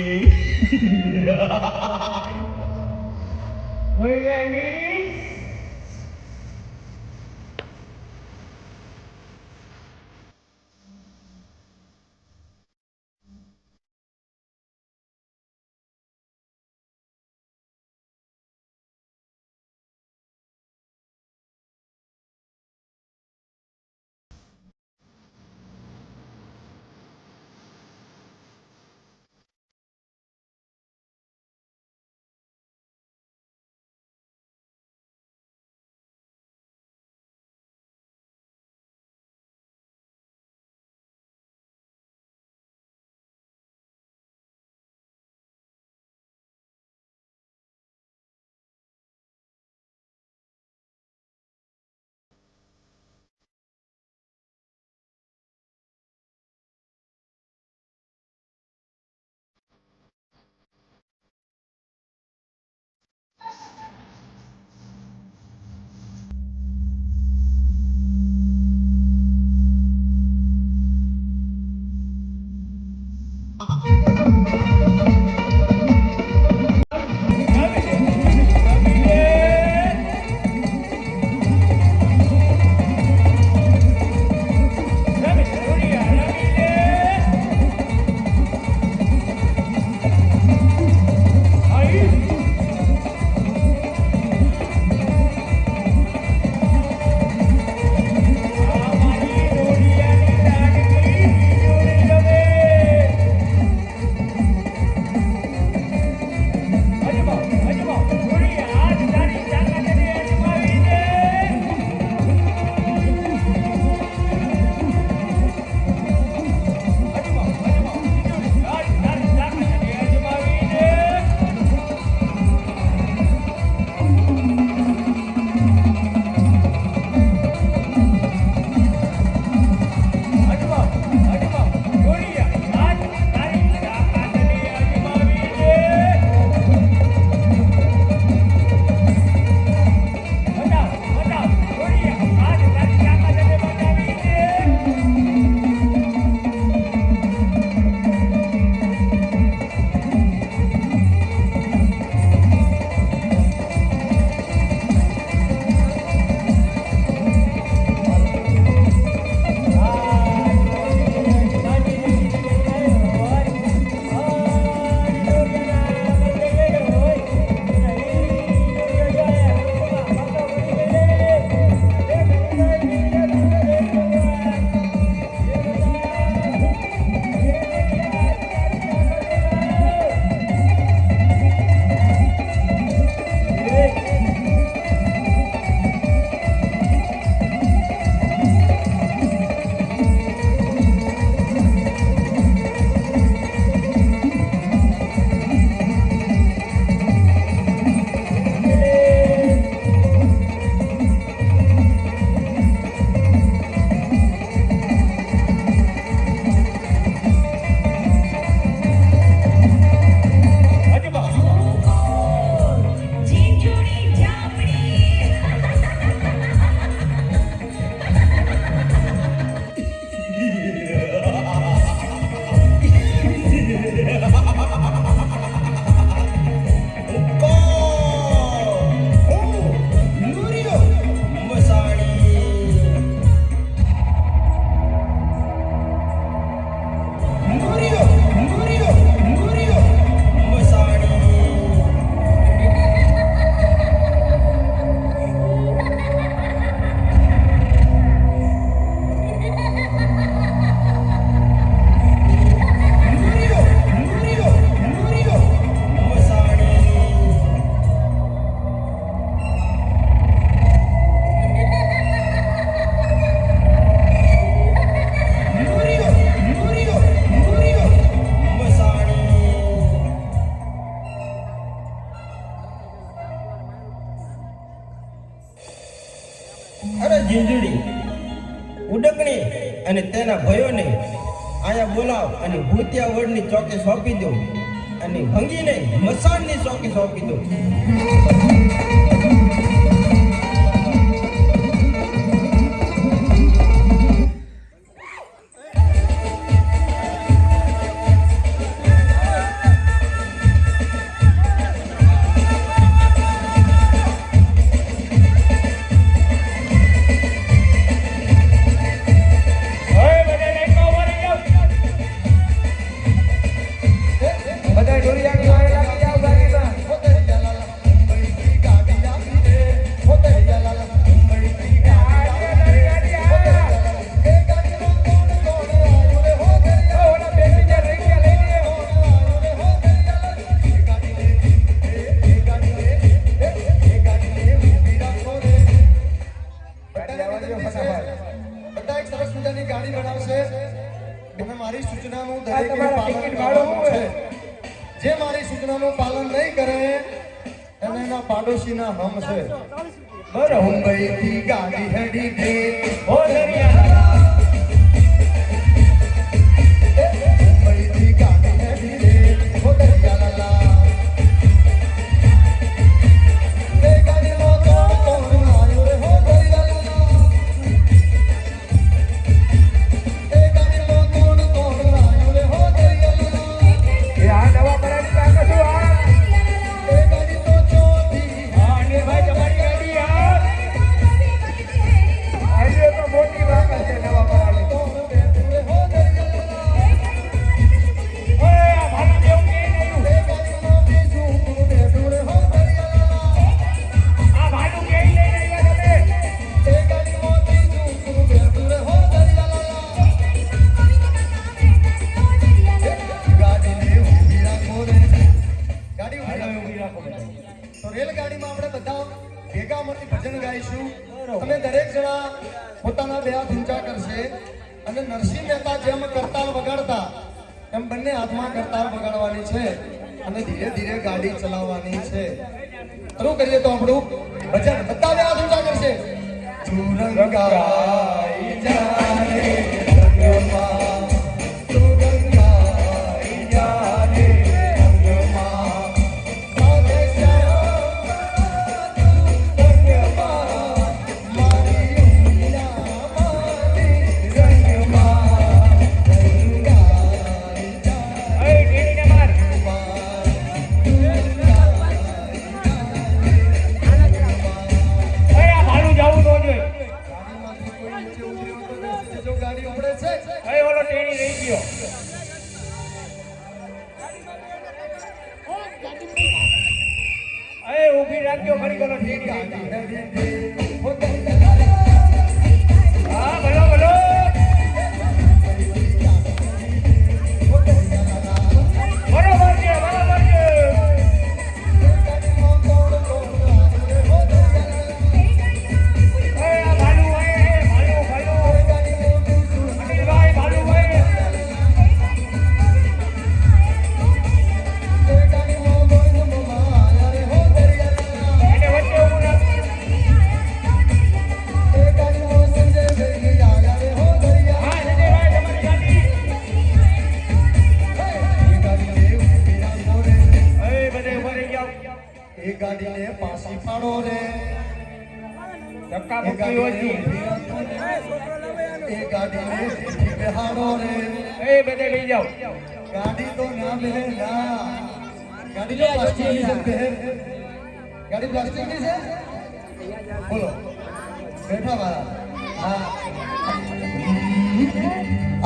ભૂલકણી અને તેના ભયોને અહીંયા બોલાવ અને ભૂતિયા વડની ચોકે સોંપી દો અને ભંગીને મસાણની ચોકે સોંપી દો. બધા ઢોલિયાની વારે લાગી જાઓ ગાડીમાં. બધા એક સરસ મજાની ગાડી બનાવશે. તમે મારી સૂચનાનું આ દરેકે તમારા પાલન ટિકિટ ભાડું કરવાનું શું છે. જે મારી સૂચનાનું પાલન નહીં કરે એને એના પાડોશીના હમ છે. બરોબર. મુંબઈથી ગાડી હેડી દે હો દરિયા. મુંબઈથી ગાડી હેડી દે હો દરિયા લાલા. એ ગાડીમાં કોણ કોણ આવ્યો રે હો દરિયા લાલા. એ ગાડીમાં કોણ કોણ આવ્યો રે હો દરિયા લાલા. એ આ નવા પરાની તાકાત શું આ? એ ગાડી તો ચોથી હા, અનિલભાઈ તમારી ગાડી આ. આજે તો મોટી વાત છે નવા પરાની. કોણ બેઠું રે હો દરિયા લાલા. ઓય આ ભાડું દેવું કે નહીં? એ ગાડીમાં બીજું કોણ બેઠું રે હો દરિયા લાલા. આ ભાડું કે લઈને આવ્યા તમે? એ ગાડીમાં બીજું કોણ બેઠું રે હો દરિયા લાલા. ગાડીને ઊભી રાખો રે. ગાડી ઊભી રાખો. તો રેલગાડીમાં આપણે બધા ભેગા મળીને ભજન ગાઈશું. તમે દરેક જણા પોતાના બે હાથ ઊંચા કરશે અને નરસિંહ મહેતા જેમ કરતાલ વગાડતા એમ બંને હાથમાં કરતાલ વગાડવાની છે અને ધીરે ધીરે ગાડી ચલાવવાની છે. શરૂ કરીએ તો આપણું ભજન. બધા બે હાથ ઊંચા કરશે. ચુરંગાઈ જાને રંગમાં, ચુરંગાઈ જાને રંગમાં, સાથે એ ઢેરીને માર. ઓય આ ભાડું જાવું તો જોઈએ. જો ગાડી ઉપડે છે ઓય ઓલો ટેણી રહી ગયો. ઓય ઊભી રાખજો ખરી ઓલો ટેણી રહી ગયો. હા ભલો ભલો. બરોબર છે બરોબર છે. ઓય આ ભાડું હોય ભાડું ભાડું. અનિલભાઈ ભાડું હોય. એને વચ્ચે ઊભું રાખ. હા સંજયભાઈ તમારી ગાડી. એ બધે ઉભા રહી જાઓ. એ ગાડીને પાછી પાડો રે. ધક્કા એ મુક્કી હોય ગાડીને છે. ઊભી રાખો રે. એ ગાડીને સીધી બેહાડો રે. એ બધે લઈ જાઓ. ગાડી તો ના બેહે ના. ગાડી તો પ્લાસ્ટિકની છે બેહે. ગાડી પ્લાસ્ટિકની છે. બોલો બેઠા વાળા. હા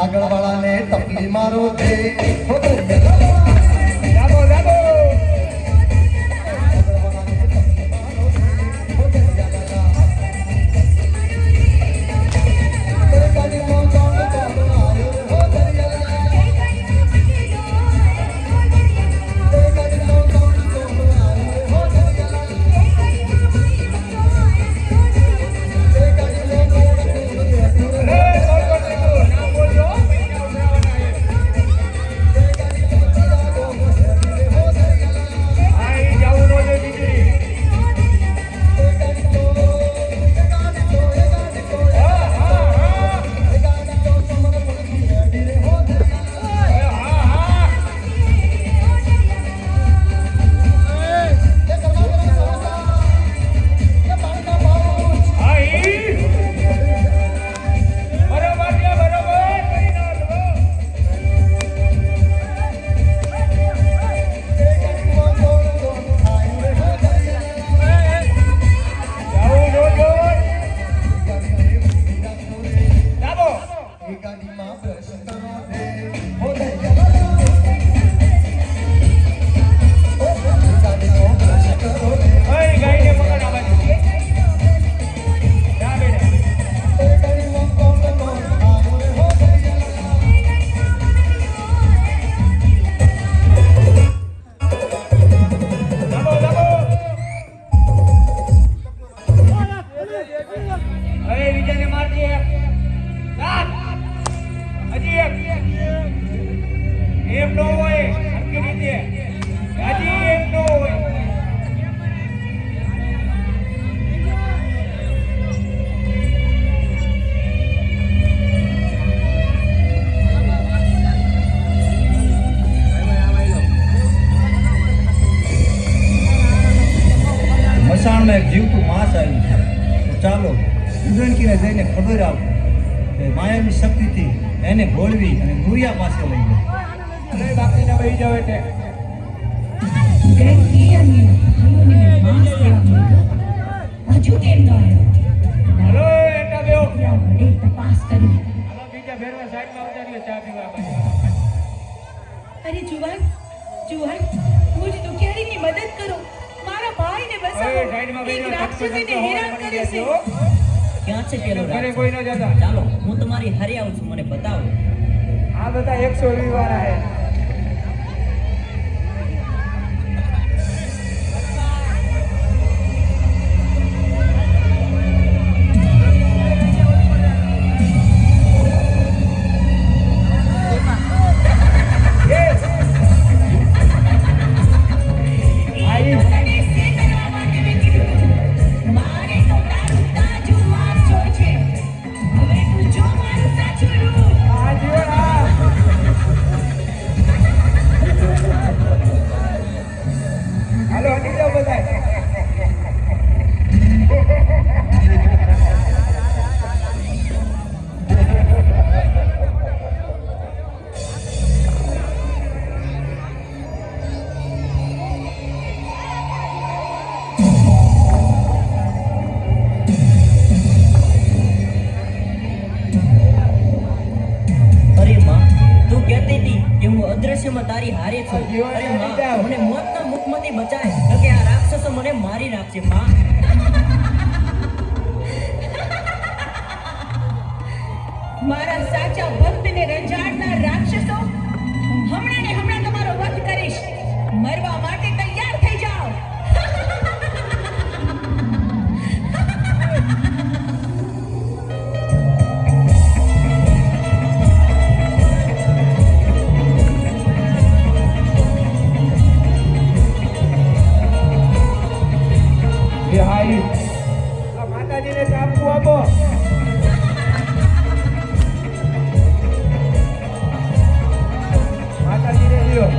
આગળ વાળાને ટપલી મારો દે હો દરિયા લાલા. જાગો જાગો. આગળ વાળાને ટપલી મારો દે હો દરિયા લાલા. એ ગાડીમાં કોણ કોણ આવ્યો રે હો દરિયા લાલા. એ ગાડીમાં કોણ કોણ આવ્યો રે હો દરિયા લાલા. એ ગાડીમાં કોણ કોણ બેઠું રે. એ બોલ બોલ ના બોલજો. પૈસા ઉઘરાવાના છે. એ ગાડીમાં એ ગાડીમાં બ્રશ કરો રે હો દયાલા ઓ ગાડીનો બ્રશ કરો રે ઓય ગાઈને પકડ આ બાજુ જા બેટા એ ગાડીમાં કોણ કોણ આવો રે હો દયાલા દબો દબો અરે વિજયને માર દે સાત હજી એક એમ નો હોય હરકી રીતે હજી એમ નો હોય મસાણમાં એક જીવતું માંસ આવ્યું છે તો ચાલો ઉદરણકીને જઈને ખબર આપો કે માયાની શક્તિથી એને ઘોળવી અને નુરિયા પાસે લઈ જાય. અરે બાપીના ભાઈ જાવ એટલે હજુ કેમ ન આવ્યો? હલો એટા બેઓ ત્યાં વડે તપાસ કરી. હાલો બીજા ફેરવા સાઈડમાં ઉતારીએ ચા પીવા બાજુ અરે જુવાન જુવાન મુજ દુખિયારીની મદદ કરો. મારા ભાઈને બચાવો. ઓય સાઈડમાં એક બેસો રાક્ષસીને હેરાન કરે છે. ક્યાં છે પેલો ઘરે રાક્ષસ? કોઈ ન જતા ચાલો હું તમારી હારે આવું છું, મને બતાવો. આ બધા 120 વાળા હે તને સેતરવા માટે મેં કીધું. મારે તો તારું તાજું માર જોઈ છે. હવે તું જો મારું સાચું રૂપ. આ જીવન આ હાલો હટી જાઓ બધા અરે માં, તું કહેતી હતી કે હું અદ્રશ્યમાં તારી હારે છું. જીવન અરે હટી માં, જાઓ. મને મોતના મુખમાંથી બચાય તો કે આ રાક્ષસો મને મારી નાખશે માં. મારા સાચા ભક્તને રંજાડનાર રાક્ષસો, હું હમણાં ને હમણાં તમારો વધ કરીશ. મરવા માટે તૈયાર થઈ જાઓ. એ હાઈ આ માતાજીને ચાપવું આપો માતાજીને લ્યો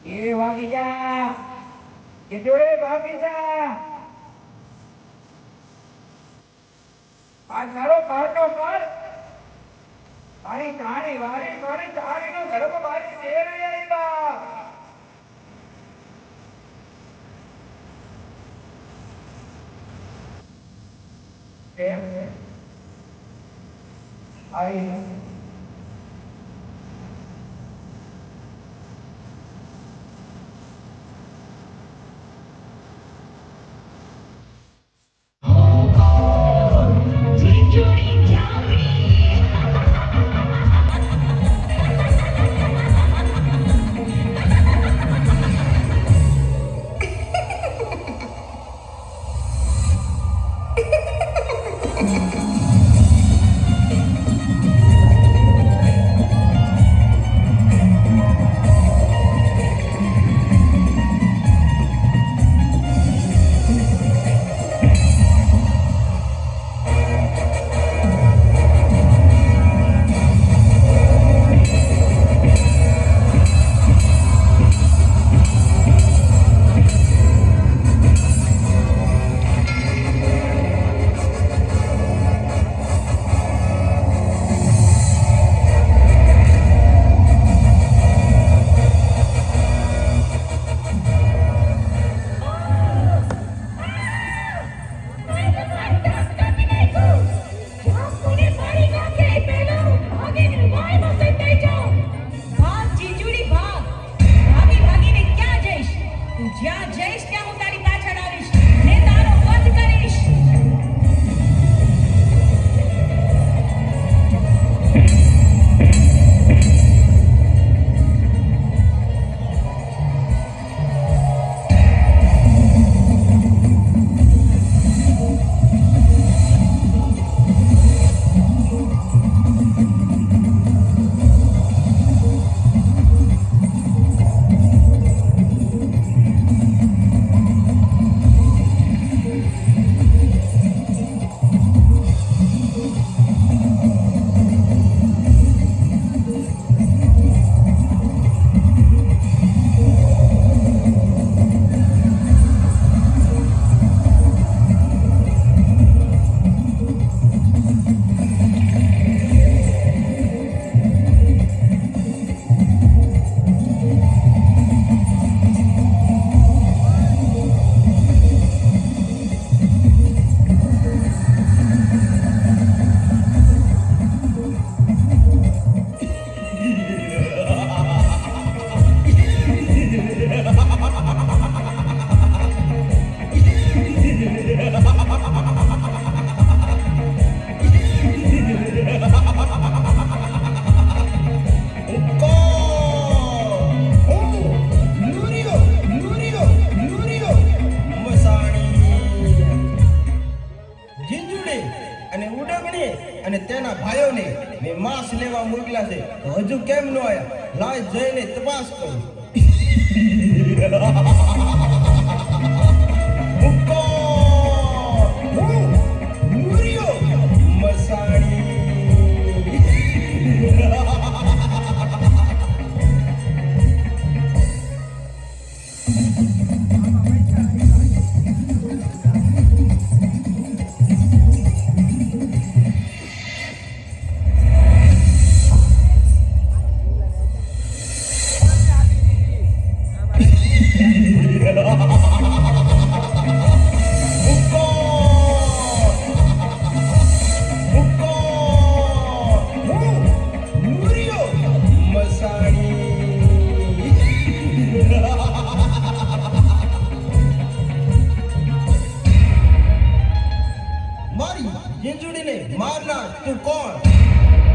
એ વાગી જા કે જોડે ભાગી જા આ તારો પાટો પર તારી તારી વારી મારી તારીનો ગર્ભ મારી તેર આવ્યા કેમ આઈ ભાગ જીજુડી ભાગ. ભાગી ભાગીને ક્યાં જઈશ? તું જ્યાં જઈશ ત્યાં હું તારી પાછળ આવીશ ને તારો વધ કરીશ. અને તેના ભાઈઓને મેં માંસ લેવા મોકલ્યા છે તો હજુ કેમ ન આયા? લાય જઈને તપાસ કરો. જીંજુડીને મારનાર તું કોણ?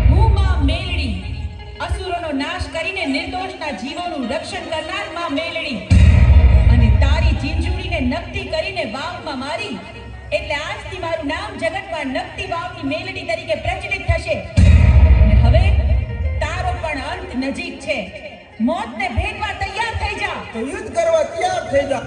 હું માં મેલડી, અસુરોનો નાશ કરીને નિર્દોષના જીવોનું રક્ષણ કરનાર માં મેલડી. અને તારી જીંજુડીને નકટી કરીને વાવમાં મારી એટલે આજથી મારું નામ જગતમાં નકટી વાવની મેલડી તરીકે પ્રચલિત થશે. અને હવે તારો પણ અંત નજીક છે. મોતને ભેટવા તૈયાર થઈ જા. તો યુદ્ધ કરવા તૈયાર થઈ જા.